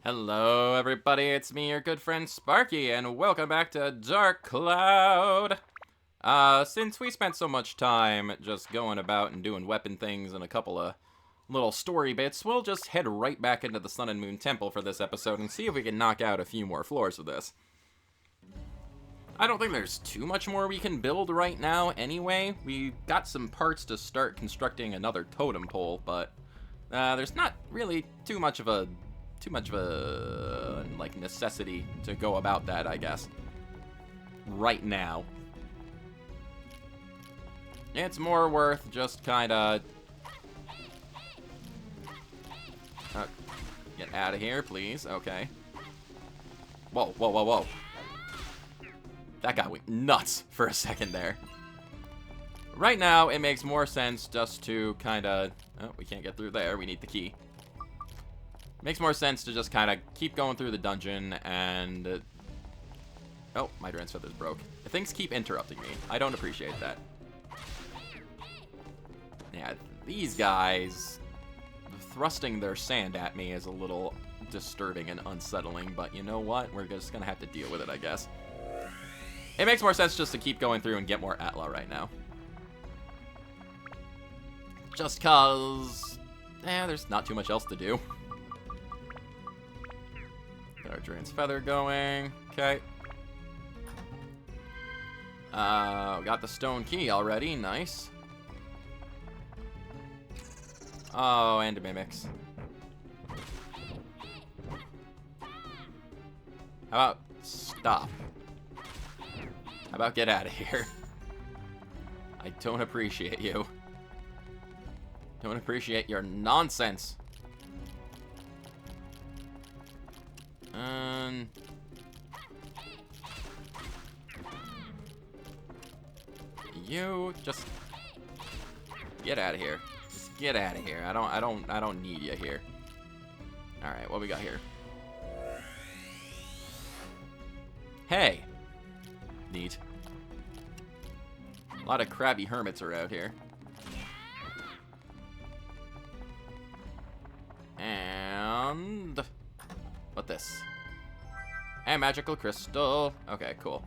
Hello everybody, it's me, your good friend Sparky, and welcome back to Dark Cloud! Since we spent so much time just going about and doing weapon things and a couple of little story bits, we'll just head right back into the Sun and Moon Temple for this episode and see if we can knock out a few more floors with this. I don't think there's too much more we can build right now anyway. We got some parts to start constructing another totem pole, but there's not really too much of a like necessity to go about that, I guess. Right now. It's more worth just kinda get out of here, please. Okay. Whoa, whoa, whoa, whoa. That guy went nuts for a second there. Right now, it makes more sense just to kinda... Oh, we can't get through there. We need the key. Makes more sense to just kind of keep going through the dungeon and... Oh, my Drance Feathers broke. Things keep interrupting me. I don't appreciate that. Yeah, these guys thrusting their sand at me is a little disturbing and unsettling, but you know what? We're just gonna have to deal with it, I guess. It makes more sense just to keep going through and get more Atla right now. Just cause... there's not too much else to do. Got our Drance Feather going. Okay. Got the stone key already. Nice. Oh, and mimics. How about stop? How about get out of here? I don't appreciate you. Don't appreciate your nonsense. You just get out of here. Just get out of here. I don't need you here. All right, what we got here? Hey. Neat. A lot of crabby hermits are out here. And what this? And magical crystal. Okay, cool.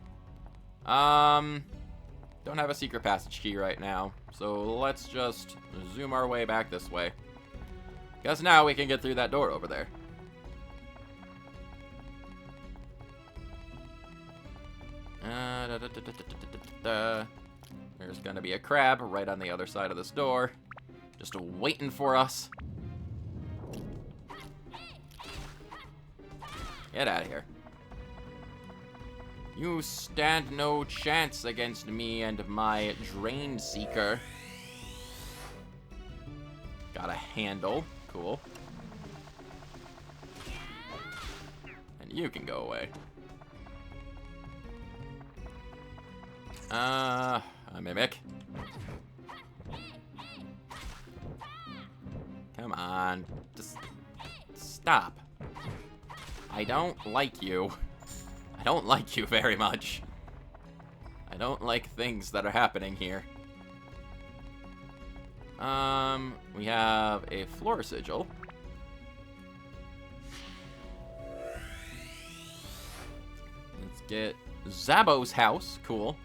Don't have a secret passage key right now, so let's just zoom our way back this way. Because now we can get through that door over there. There's gonna be a crab right on the other side of this door, just waiting for us. Get out of here. You stand no chance against me and my Drain Seeker. Got a handle. Cool. And you can go away. A mimic. Come on. Just stop. I don't like you. I don't like you very much. I don't like things that are happening here. We have a floor sigil. Let's get Zabo's house. Cool.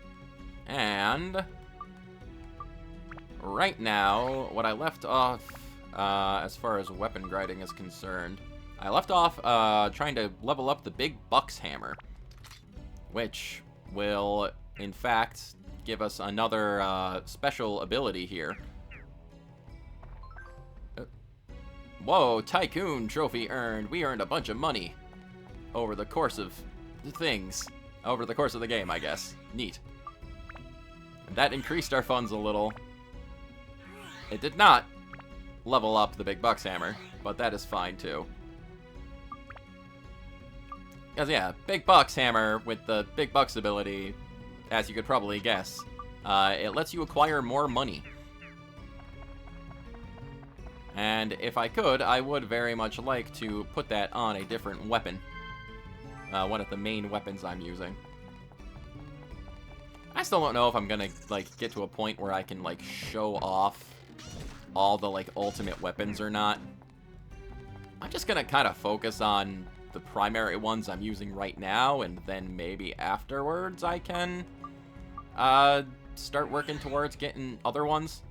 And right now, what I left off, as far as weapon grinding is concerned, I left off trying to level up the Big Bucks Hammer, which will, in fact, give us another special ability here. Whoa, Tycoon trophy earned. We earned a bunch of money over the course of things. Over the course of the game, I guess. Neat. And that increased our funds a little. It did not level up the Big Bucks Hammer, but that is fine too. Because, yeah, Big Bucks Hammer with the Big Bucks ability, as you could probably guess, it lets you acquire more money. And if I could, I would very much like to put that on a different weapon. One of the main weapons I'm using. I still don't know if I'm gonna, like, get to a point where I can, like, show off all the, like, ultimate weapons or not. I'm just gonna kind of focus on the primary ones I'm using right now, and then maybe afterwards I can start working towards getting other ones.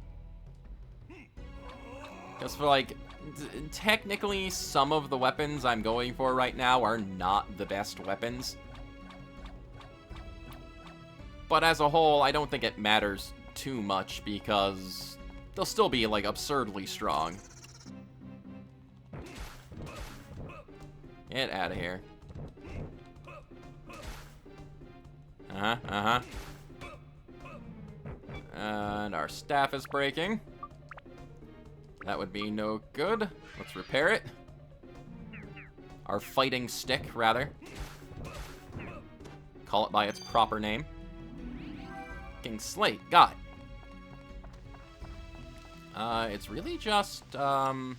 Because for, like, technically some of the weapons I'm going for right now are not the best weapons. But as a whole, I don't think it matters too much because they'll still be, like, absurdly strong. Get out of here. And our staff is breaking. That would be no good. Let's repair it. Our fighting stick, rather. Call it by its proper name. King Slate, got it. It's really just, Alright.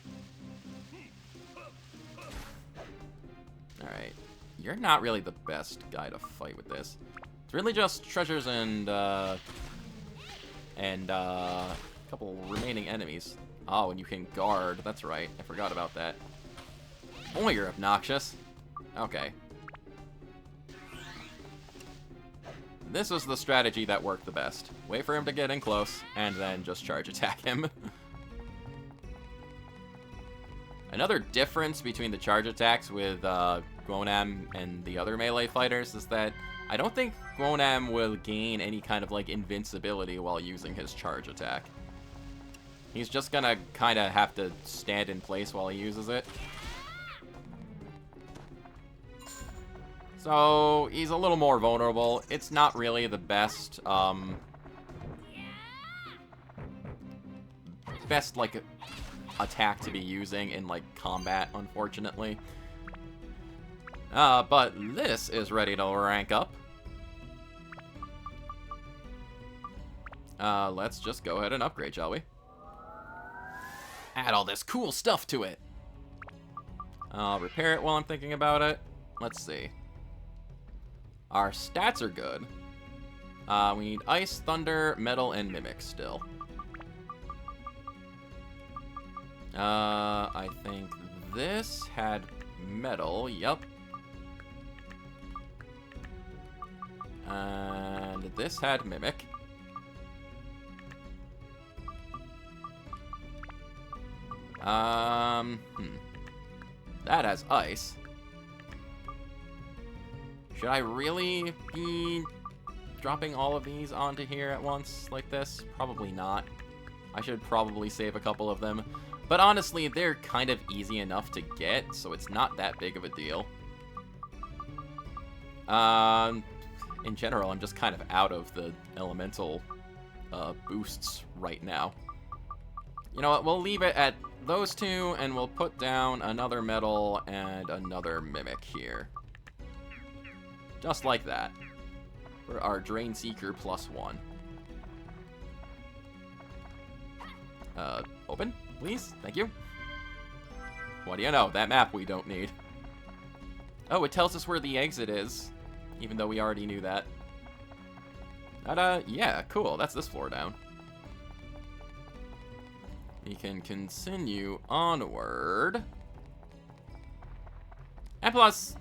You're not really the best guy to fight with this. It's really just treasures and a couple remaining enemies. Oh, and you can guard. That's right. I forgot about that. Oh, you're obnoxious. Okay. This was the strategy that worked the best. Wait for him to get in close, and then just charge attack him. Another difference between the charge attacks with Gwonam and the other melee fighters is that I don't think Gwonam will gain any kind of, like, invincibility while using his charge attack. He's just gonna kind of have to stand in place while he uses it. So, he's a little more vulnerable. It's not really the best, like, attack to be using in, like, combat, unfortunately. But this is ready to rank up. Let's just go ahead and upgrade, shall we? Add all this cool stuff to it. I'll repair it while I'm thinking about it. Let's see. Our stats are good. We need Ice, Thunder, Metal, and Mimic still. I think this had Metal, yep. And this had Mimic. That has Ice. Should I really be dropping all of these onto here at once like this? Probably not. I should probably save a couple of them. But honestly, they're kind of easy enough to get, so it's not that big of a deal. In general, I'm just kind of out of the elemental boosts right now. You know what, we'll leave it at those two, and we'll put down another Metal and another Mimic here. Just like that. For our Drain Seeker +1. Open, please? Thank you. What do you know? That map we don't need. Oh, it tells us where the exit is, even though we already knew that. Yeah, cool. That's this floor down. We can continue onward. And plus,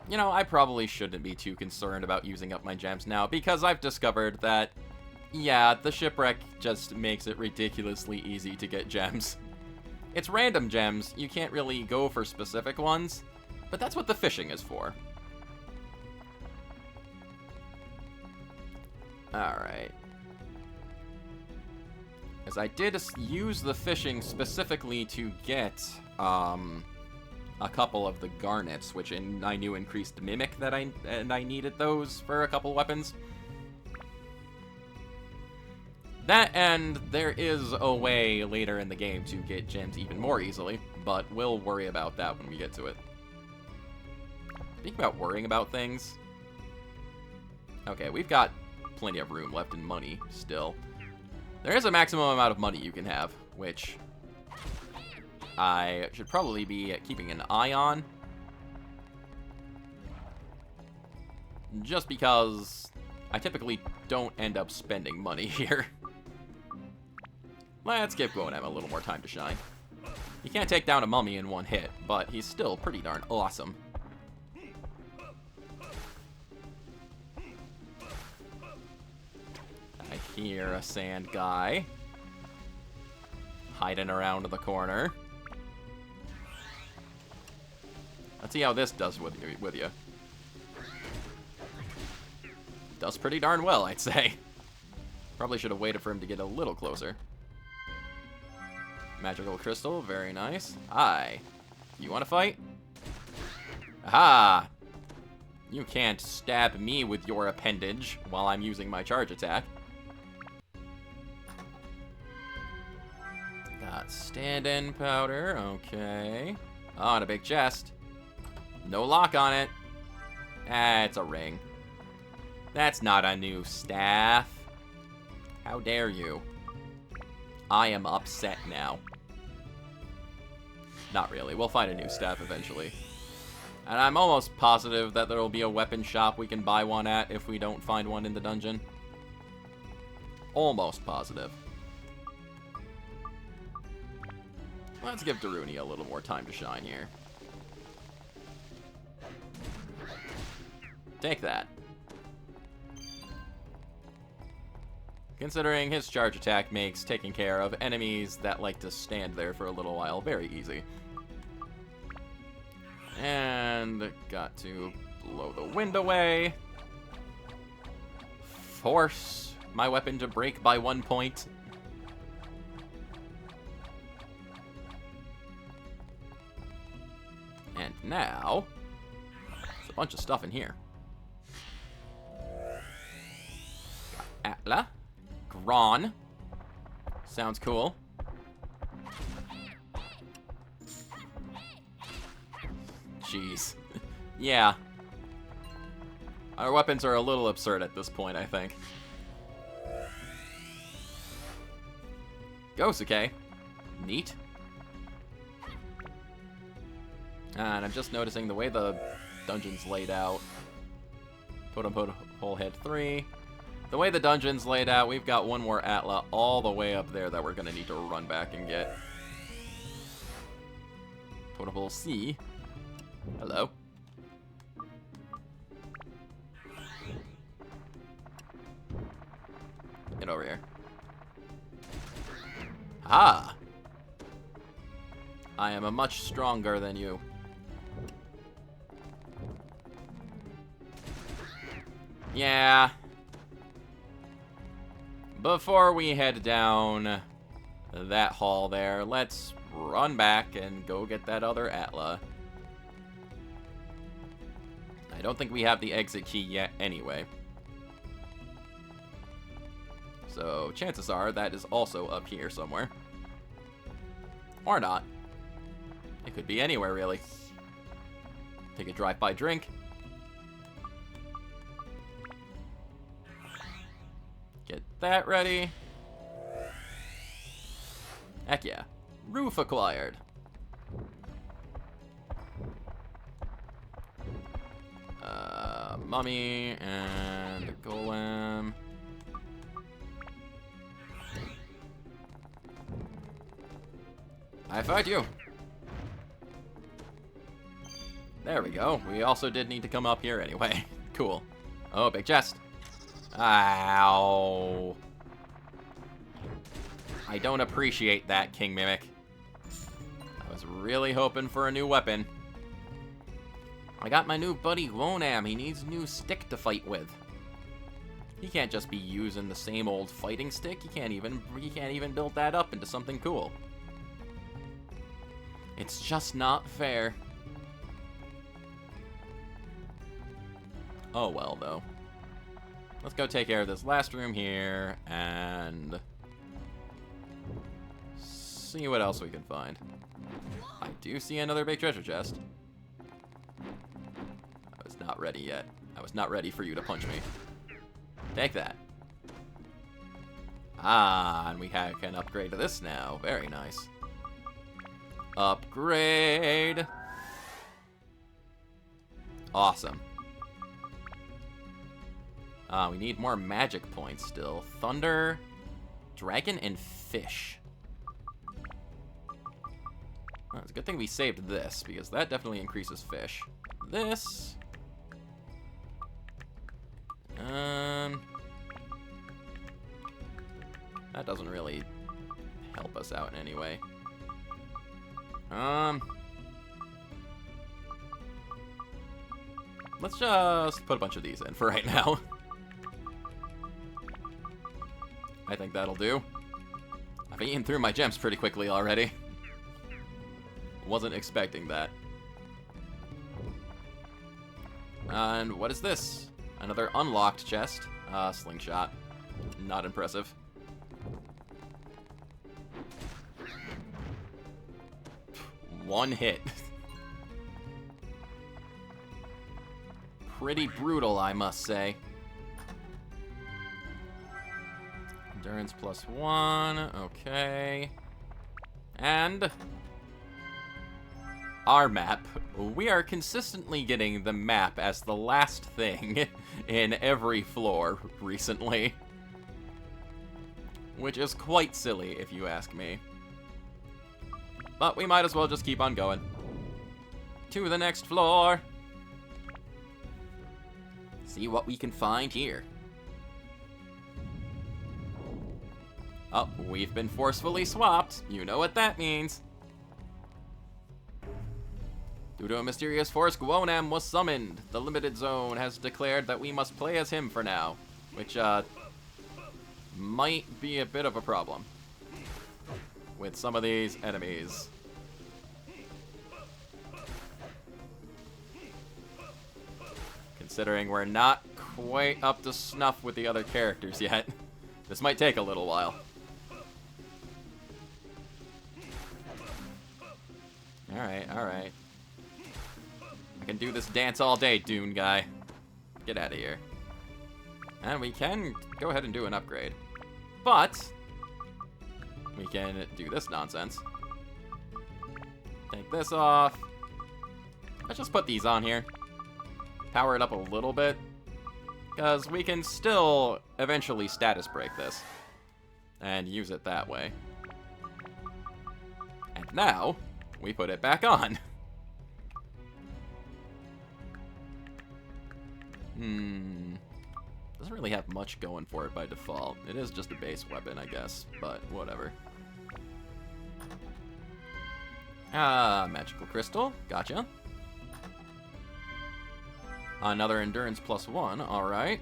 you know, I probably shouldn't be too concerned about using up my gems now, because I've discovered that, yeah, the shipwreck just makes it ridiculously easy to get gems. It's random gems, you can't really go for specific ones, but that's what the fishing is for. Alright. As I did use the fishing specifically to get, a couple of the garnets, which I knew increased Mimic that I needed those for a couple weapons. That, and there is a way later in the game to get gems even more easily, but we'll worry about that when we get to it. Speaking about worrying about things... Okay, we've got plenty of room left in money still. There is a maximum amount of money you can have, which I should probably be keeping an eye on. Just because I typically don't end up spending money here. Let's give Gwonam a little more time to shine. He can't take down a mummy in one hit, but he's still pretty darn awesome. I hear a sand guy hiding around the corner. Let's see how this does with you. Does pretty darn well, I'd say. Probably should have waited for him to get a little closer. Magical crystal, very nice. Hi. You want to fight? Aha! You can't stab me with your appendage while I'm using my charge attack. Got stand-in powder, okay. Oh, and a big chest. No lock on it. Ah, it's a ring. That's not a new staff. How dare you? I am upset now. Not really. We'll find a new staff eventually. And I'm almost positive that there will be a weapon shop we can buy one at if we don't find one in the dungeon. Almost positive. Let's give Daruni a little more time to shine here. Take that. Considering his charge attack makes taking care of enemies that like to stand there for a little while very easy. And got to blow the wind away. Force my weapon to break by 1 point. And now, there's a bunch of stuff in here. Got Atla. Ron. Sounds cool. Jeez. Yeah. Our weapons are a little absurd at this point, I think. Gosuke. Neat. And I'm just noticing the way the dungeon's laid out. Totem Pole Head 3. The way the dungeon's laid out, we've got one more Atla all the way up there that we're going to need to run back and get. Totem Pole C. Hello. Get over here. Ah! I am a much stronger than you. Yeah. Before we head down that hall there, let's run back and go get that other Atla. I don't think we have the exit key yet anyway. So chances are that is also up here somewhere. Or not. It could be anywhere, really. Take a drive-by drink. Get that ready. Heck yeah. Roof acquired. Mummy and the golem. I fight you. There we go. We also did need to come up here anyway. Cool. Oh, big chest. Ow. I don't appreciate that, King Mimic. I was really hoping for a new weapon. I got my new buddy Wonam. He needs a new stick to fight with. He can't just be using the same old fighting stick. He can't even build that up into something cool. It's just not fair. Oh well, though. Let's go take care of this last room here and see what else we can find. I do see another big treasure chest. I was not ready yet. I was not ready for you to punch me. Take that. Ah, and we can upgrade to this now. Very nice. Upgrade. Awesome. We need more magic points still. Thunder, dragon, and fish. It's a good thing we saved this, because that definitely increases fish. This... that doesn't really help us out in any way. Let's just put a bunch of these in for right now. I think that'll do. I've eaten through my gems pretty quickly already. Wasn't expecting that. And what is this? Another unlocked chest. Slingshot. Not impressive. One hit. Pretty brutal, I must say. Endurance +1. Okay. And... our map. We are consistently getting the map as the last thing in every floor recently. Which is quite silly, if you ask me. But we might as well just keep on going. To the next floor. See what we can find here. Oh, we've been forcefully swapped. You know what that means. Due to a mysterious force, Gwonam was summoned. The limited zone has declared that we must play as him for now. Which, might be a bit of a problem with some of these enemies. Considering we're not quite up to snuff with the other characters yet. This might take a little while. Alright, alright. I can do this dance all day, Dune guy. Get out of here. And we can go ahead and do an upgrade. But we can do this nonsense. Take this off. Let's just put these on here. Power it up a little bit. Because we can still eventually status break this. And use it that way. And now, we put it back on. Doesn't really have much going for it by default. It is just a base weapon, I guess, but whatever. Magical crystal. Gotcha. Another endurance +1. Alright.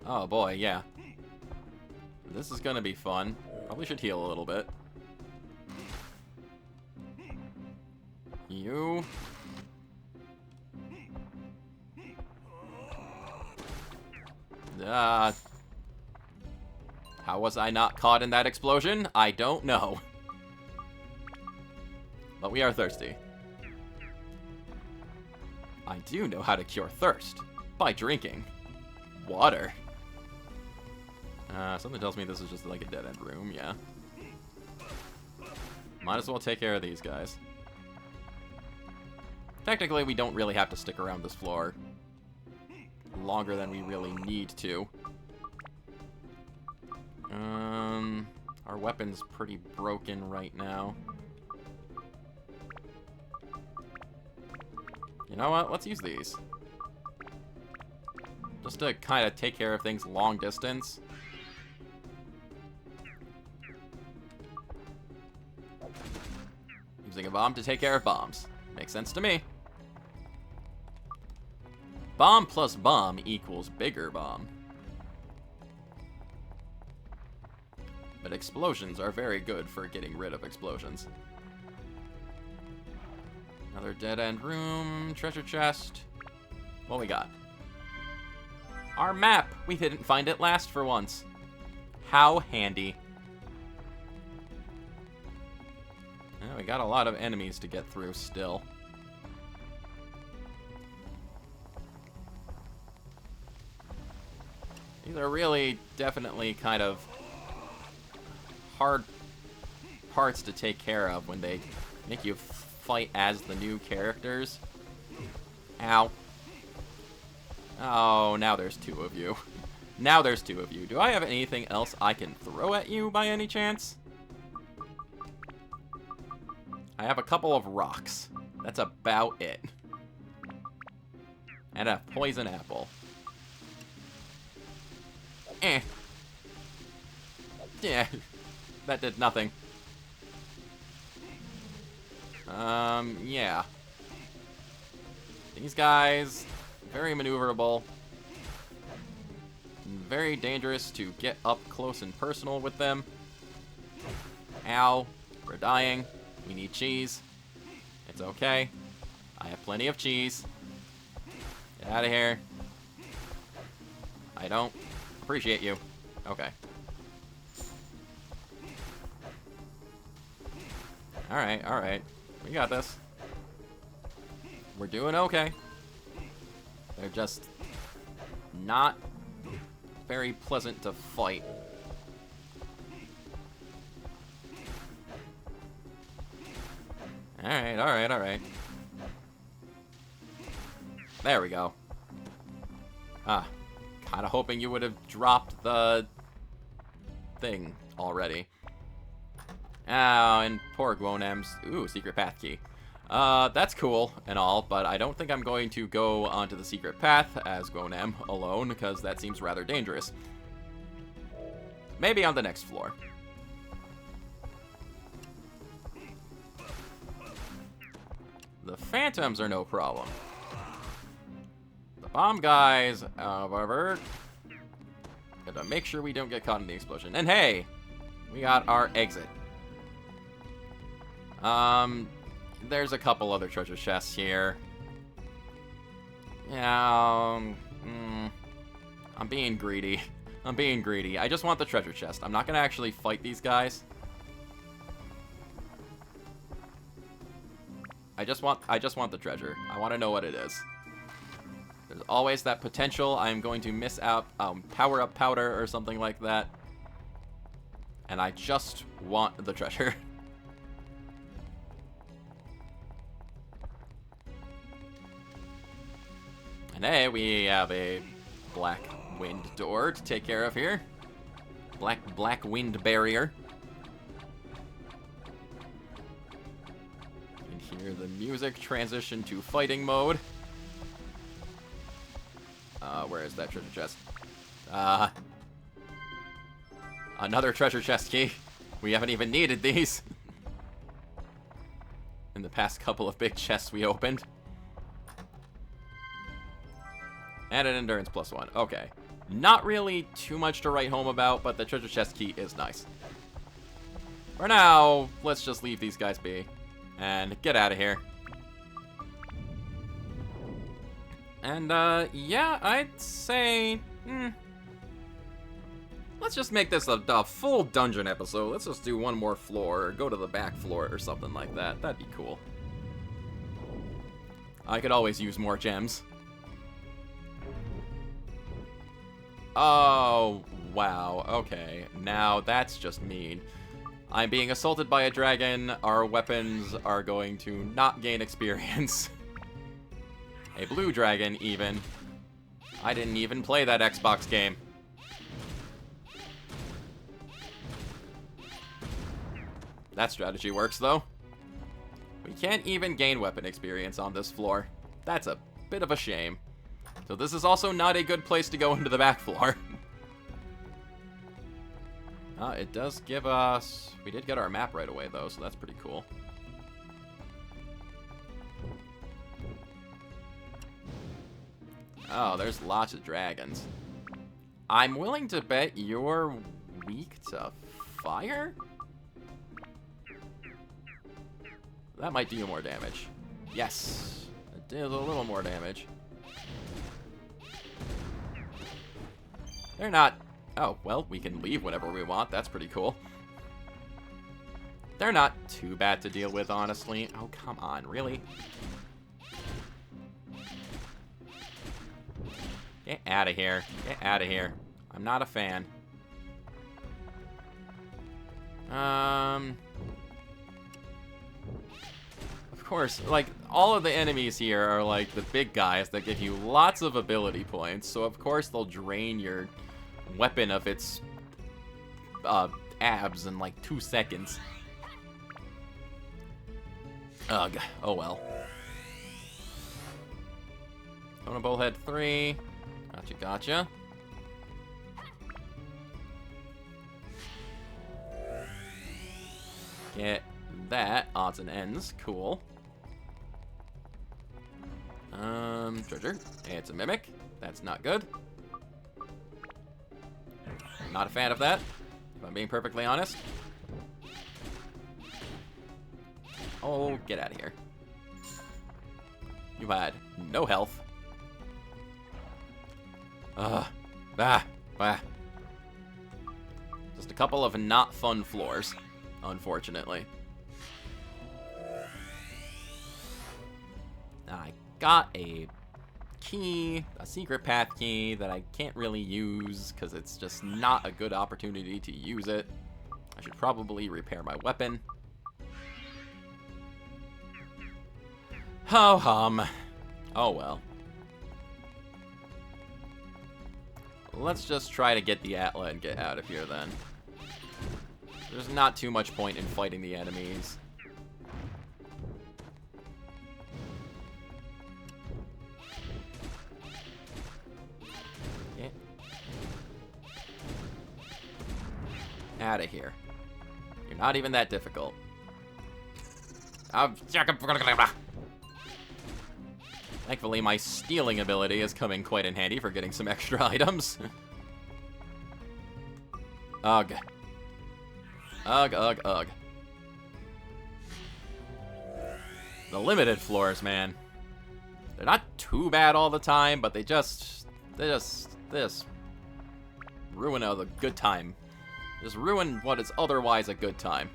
Oh boy, yeah. This is gonna be fun. Probably should heal a little bit. You... how was I not caught in that explosion? I don't know. But we are thirsty. I do know how to cure thirst. By drinking. Water. Something tells me this is just like a dead-end room, yeah. Might as well take care of these guys. Technically, we don't really have to stick around this floor longer than we really need to. Our weapon's pretty broken right now. You know what? Let's use these. Just to kind of take care of things long distance. Using a bomb to take care of bombs. Makes sense to me. Bomb plus bomb equals bigger bomb. But explosions are very good for getting rid of explosions. Another dead-end room, treasure chest. What we got? Our map! We didn't find it last for once. How handy. Yeah, we got a lot of enemies to get through still. These are really definitely kind of hard parts to take care of when they make you fight as the new characters. Ow. Oh, now there's two of you. Now there's two of you. Do I have anything else I can throw at you by any chance? I have a couple of rocks. That's about it. And a poison apple. Eh. Yeah. That did nothing. Yeah. These guys, very maneuverable. Very dangerous to get up close and personal with them. Ow. We're dying. We need cheese. It's okay. I have plenty of cheese. Get out of here. I don't appreciate you. Okay. Alright, alright. We got this. We're doing okay. They're just not very pleasant to fight. Alright, alright, alright. There we go. Kinda hoping you would have dropped the thing already. Oh, and poor Gwonem's. Ooh, secret path key. That's cool and all, but I don't think I'm going to go onto the secret path as Gwonem alone, because that seems rather dangerous. Maybe on the next floor. The phantoms are no problem. The bomb guys, however, gotta make sure we don't get caught in the explosion. And hey, we got our exit. There's a couple other treasure chests here. Yeah, I'm being greedy. I'm being greedy. I just want the treasure chest. I'm not gonna actually fight these guys. I just want the treasure. I want to know what it is. There's always that potential I'm going to miss out power-up powder or something like that. And I just want the treasure. And hey, we have a black wind door to take care of here. Black wind barrier. You can hear the music transition to fighting mode. Where is that treasure chest? Another treasure chest key. We haven't even needed these. In the past couple of big chests we opened. And an endurance +1. Okay. Not really too much to write home about, but the treasure chest key is nice. For now, let's just leave these guys be. And get out of here. And, yeah, I'd say... let's just make this a full dungeon episode. Let's just do one more floor, or go to the back floor or something like that. That'd be cool. I could always use more gems. Oh, wow. Okay. Now, that's just mean. I'm being assaulted by a dragon. Our weapons are going to not gain experience. A blue dragon, even. I didn't even play that Xbox game. That strategy works, though. We can't even gain weapon experience on this floor. That's a bit of a shame. So this is also not a good place to go into the back floor. It does give us... We did get our map right away, though, so that's pretty cool. Oh, there's lots of dragons. I'm willing to bet you're weak to fire? That might do you more damage. Yes. It did a little more damage. They're not... Oh, well, we can leave whenever we want. That's pretty cool. They're not too bad to deal with, honestly. Oh, come on. Really? Get out of here. Get out of here. I'm not a fan. Of course, like, all of the enemies here are, like, the big guys that give you lots of ability points, so of course they'll drain your weapon of its, abs in, like, 2 seconds. Ugh. Oh well. Kona Bullhead 3. Gotcha, gotcha. Get that. Odds and ends. Cool. Treasure. It's a mimic. That's not good. Not a fan of that, if I'm being perfectly honest. Oh, get out of here. You had no health. Ah. Just a couple of not fun floors, unfortunately. I got a key, a secret path key that I can't really use because it's just not a good opportunity to use it. I should probably repair my weapon. Ho hum. Oh well. Let's just try to get the Atla and get out of here then. There's not too much point in fighting the enemies. Yeah. Out of here. You're not even that difficult. Thankfully, my stealing ability is coming quite in handy for getting some extra items. Ugh. Ugh, ugh, ugh. The limited floors, man. They're not too bad all the time, but they just ruin a good time. Just ruin what is otherwise a good time.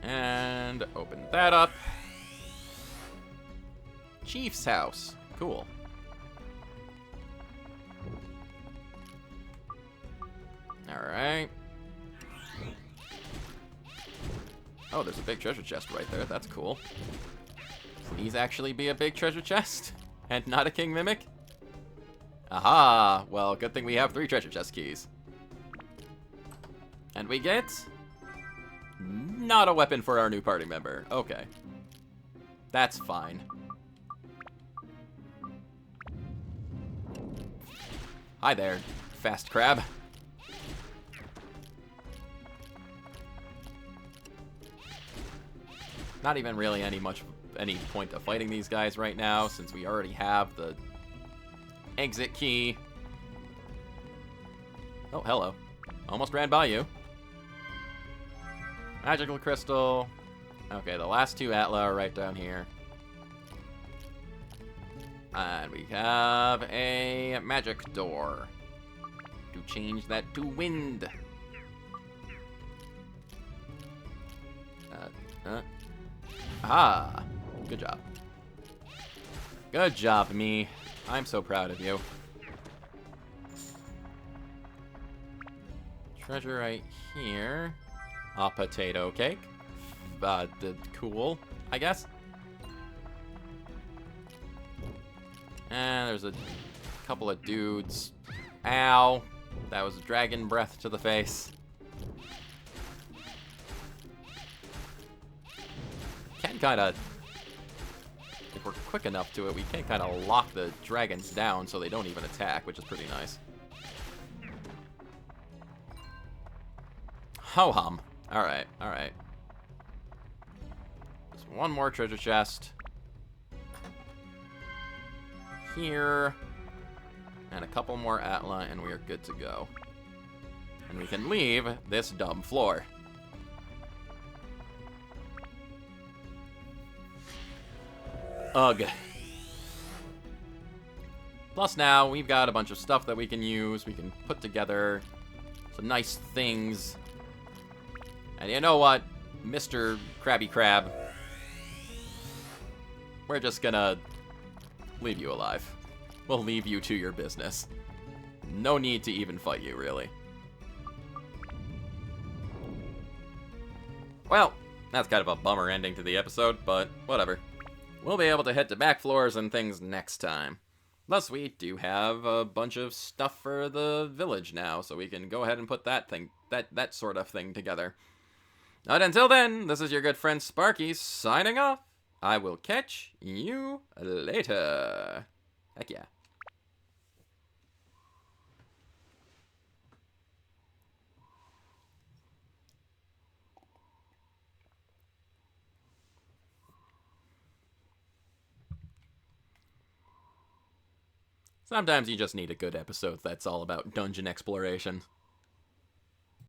And open that up. Chief's house. Cool. Alright. Oh, there's a big treasure chest right there. That's cool. Please actually be a big treasure chest and not a king mimic. Aha! Well, good thing we have 3 treasure chest keys. And we get... not a weapon for our new party member. Okay. That's fine. Hi there, fast crab. Not even really any point of fighting these guys right now, since we already have the exit key. Oh, hello. Almost ran by you. Magical crystal. Okay, the last 2 Atla are right down here. And we have a magic door. To change that to wind. Ah, good job. Good job, me. I'm so proud of you. Treasure right here. A potato cake. Cool, I guess. And there's a couple of dudes. Ow. That was dragon breath to the face. Can kind of... if we're quick enough to it, we can kind of lock the dragons down so they don't even attack, which is pretty nice. Ho-hum. Alright, alright. There's one more treasure chest. Here. And a couple more Atla, and we are good to go. And we can leave this dumb floor. Ugh. Plus now, we've got a bunch of stuff that we can use. We can put together some nice things. And you know what, Mr. Krabby Crab? We're just gonna leave you alive. We'll leave you to your business. No need to even fight you, really. Well, that's kind of a bummer ending to the episode, but whatever. We'll be able to head to back floors and things next time. Plus, we do have a bunch of stuff for the village now, so we can go ahead and put that sort of thing together. But until then, this is your good friend Sparky signing off. I will catch you later. Heck yeah. Sometimes you just need a good episode that's all about dungeon exploration.